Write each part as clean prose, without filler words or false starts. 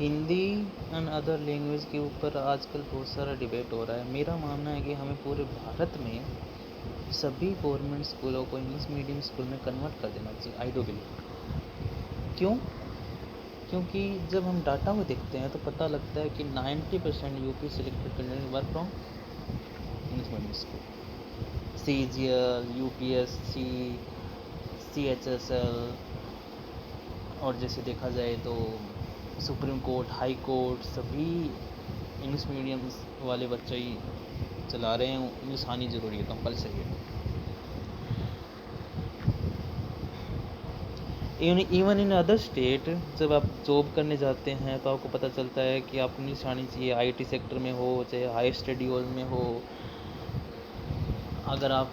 Hindi and other language کے اوپر آج کل بہت سارا ڈیبیٹ ہو رہا ہے. میرا ماننا ہے کہ ہمیں پورے بھارت میں سبھی گورنمنٹ اسکولوں کو انگلش میڈیم اسکول میں کنورٹ کر دینا چاہیے. I do believe. کیوں؟ کیونکہ جب ہم ڈاٹا کو دیکھتے ہیں تو پتہ لگتا ہے کہ 90% U P selected candidate work from English medium school. C G L, U P S C, C H S L, اور جیسے دیکھا جائے تو سپریم کورٹ، ہائی کورٹ، سبھی انگلش میڈیم والے بچے ہی چلا رہے ہیں. انگلش آنی ضروری ہے، کمپلسری ہے. ایون ان ادر اسٹیٹ جب آپ جاب کرنے جاتے ہیں تو آپ کو پتہ چلتا ہے کہ آپ کو انگلش آنی چاہیے. آئی ٹی سیکٹر میں ہو، چاہے ہائر اسٹڈیز میں ہو. اگر آپ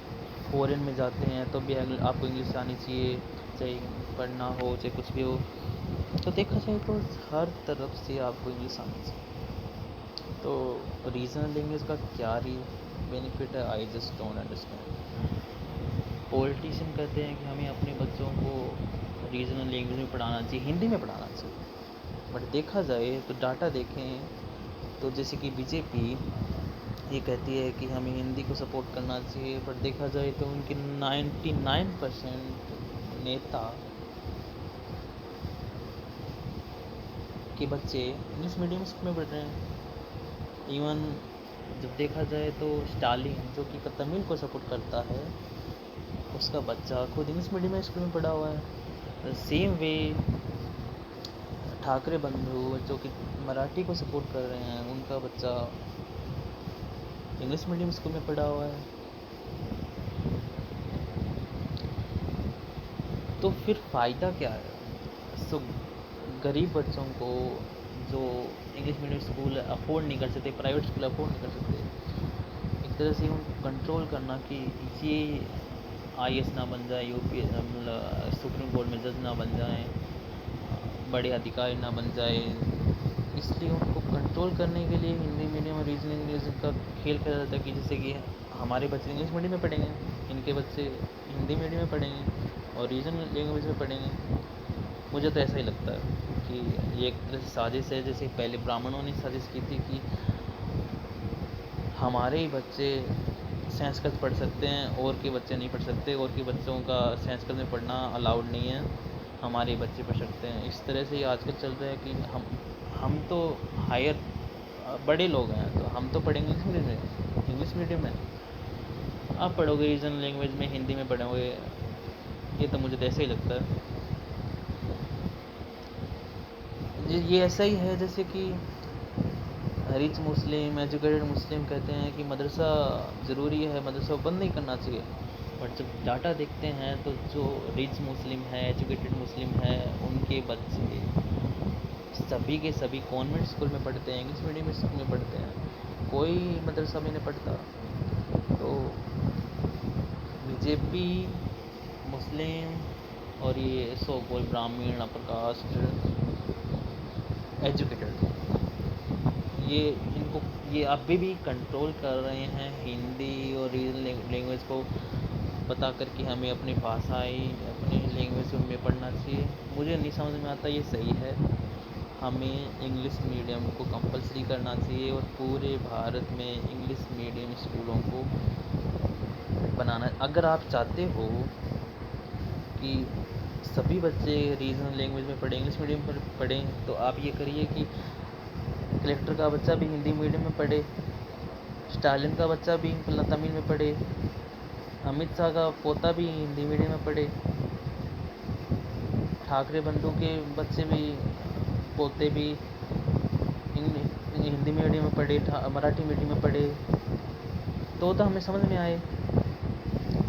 فورن میں جاتے ہیں تو بھی آپ کو انگلش آنی چاہیے، چاہے پڑھنا ہو چاہے کچھ بھی ہو. تو دیکھا جائے تو ہر طرف سے آپ کو انگلش آنی چاہیے. تو ریجنل لینگویج کا کیا بینیفٹ ہے؟ I just don't understand. Politician کہتے ہیں کہ ہمیں اپنے بچوں کو ریجنل لینگویج میں پڑھانا چاہیے، ہندی میں پڑھانا چاہیے. بٹ دیکھا جائے تو ڈاٹا دیکھیں تو جیسے کہ بی جے پی یہ کہتی ہے کہ ہمیں ہندی کو سپورٹ کرنا چاہیے، بٹ دیکھا جائے تو ان کے 99% نیتا کے بچے انگلش میڈیم اسکول میں پڑھ رہے ہیں. ایون جب دیکھا جائے تو اسٹالن جو کہ تمل کو سپورٹ کرتا ہے، اس کا بچہ خود انگلش میڈیم اسکول میں پڑھا ہوا ہے. سیم وے ٹھاکرے بندھو جو کہ مراٹھی کو سپورٹ کر رہے ہیں، ان کا بچہ انگلش میڈیم اسکول میں پڑھا ہوا ہے. تو پھر فائدہ کیا ہے؟ غریب بچوں کو جو انگلش میڈیم اسکول افورڈ نہیں کر سکتے، پرائیویٹ اسکول افورڈ نہیں کر سکتے، ایک طرح سے ان کو کنٹرول کرنا کہ یہ آئی ایس نہ بن جائے، یو پی سپریم کورٹ میں جج نہ بن جائیں، بڑے ادھیکاری نہ بن جائے. اس لیے ان کو کنٹرول کرنے کے لیے ہندی میڈیم اور ریجنل انگلش کا کھیل کھیلا جاتا ہے کہ جیسے کہ ہمارے بچے انگلش میڈیم میں پڑھیں گے، ان کے بچے ہندی میڈیم میں پڑھیں گے اور ریجنل لینگویج میں پڑھیں گے. مجھے تو ایسا ہی لگتا ہے کہ یہ ایک طرح سے سازش ہے. جیسے پہلے برہمنوں نے سازش کی تھی کہ ہمارے ہی بچے سنسکرت پڑھ سکتے ہیں، اور کے بچے نہیں پڑھ سکتے، اور کے بچوں کا سنسکرت میں پڑھنا الاؤڈ نہیں ہے، ہمارے بچے پڑھ سکتے ہیں. اس طرح سے یہ آج کل چل رہا ہے کہ ہم تو ہائر بڑے لوگ ہیں تو ہم تو پڑھیں گے انگلش میڈیم میں، آپ پڑھو گے ریجنل لینگویج میں، ہندی میں پڑھو گے. یہ تو مجھے تو ایسا ہی لگتا ہے. یہ ایسا ہی ہے جیسے کہ ریچ مسلم، ایجوکیٹڈ مسلم کہتے ہیں کہ مدرسہ ضروری ہے، مدرسہ بند نہیں کرنا چاہیے. بٹ جب ڈاٹا دیکھتے ہیں تو جو ریچ مسلم ہے، ایجوکیٹڈ مسلم ہے، ان کے بچے سبھی کے سبھی کانوینٹ اسکول میں پڑھتے ہیں، انگلش میڈیم اسکول میں پڑھتے ہیں، کوئی مدرسہ میں نہیں پڑھتا. تو بی جے پی مسلم اور یہ سو کال براہمن اپر کاسٹ ایجوکیٹڈ یہ ابھی بھی کنٹرول کر رہے ہیں ہندی اور ریجنل لینگویج کو بتا کر کہ ہمیں اپنی بھاشائی اپنی لینگویج میں پڑھنا چاہیے. مجھے نہیں سمجھ میں آتا یہ صحیح ہے. ہمیں انگلش میڈیم کو کمپلسری کرنا چاہیے اور پورے بھارت میں انگلش میڈیم اسکولوں کو بنانا. اگر آپ چاہتے ہو کہ سبھی بچے ریجنل لینگویج میں پڑھیں، انگلش میڈیم پر پڑھیں، تو آپ یہ کریے کہ کلیکٹر کا بچہ بھی ہندی میڈیم میں پڑھے، اسٹالن کا بچہ بھی تمل میں پڑھے، امت شاہ کا پوتا بھی ہندی میڈیم میں پڑھے، ٹھاکرے بندھو کے بچے بھی پوتے بھی ہندی میڈیم میں پڑھے، مراٹھی میڈیم میں پڑھے، تو ہمیں سمجھ میں آئے.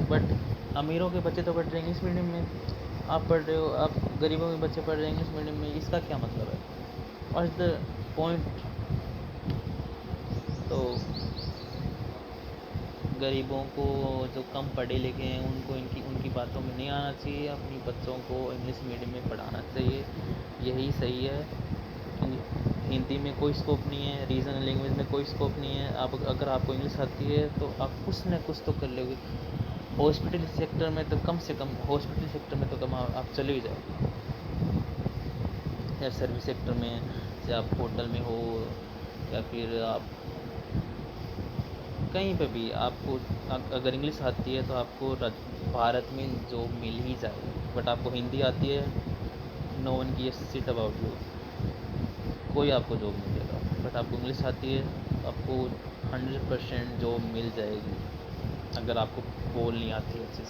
بٹ امیروں کے بچے تو پڑھ رہے ہیں انگلش میڈیم میں، آپ پڑھ رہے ہو، آپ غریبوں کے بچے پڑھ رہے ہیں انگلش میڈیم میں. اس کا کیا مطلب ہے؟ What is the point? تو غریبوں کو جو کم پڑھے لکھے ہیں ان کی باتوں میں نہیں آنا چاہیے، اپنی بچوں کو انگلش میڈیم میں پڑھانا چاہیے. یہی صحیح ہے. ہندی میں کوئی اسکوپ نہیں ہے، ریجنل لینگویج میں کوئی اسکوپ نہیں ہے. اگر آپ کو انگلش آتی ہے تو آپ کچھ نہ کچھ تو کر لو گے. ہاسپٹل سیکٹر میں تو کم سے کم آپ چلے ہی جاؤ. یا سروس سیکٹر میں، جیسے آپ ہوٹل میں ہو یا پھر آپ کہیں پہ بھی، آپ کو اگر انگلش آتی ہے تو آپ کو بھارت میں جاب مل ہی جائے گی. بٹ آپ کو ہندی آتی ہے، نو ون گیوز سٹ اباؤٹ یو، کوئی آپ کو جاب نہیں دے گا. بٹ آپ کو انگلش آتی ہے تو آپ کو 100% جاب مل جائے گی، اگر آپ کو بولنی آتی ہے اچھے سے.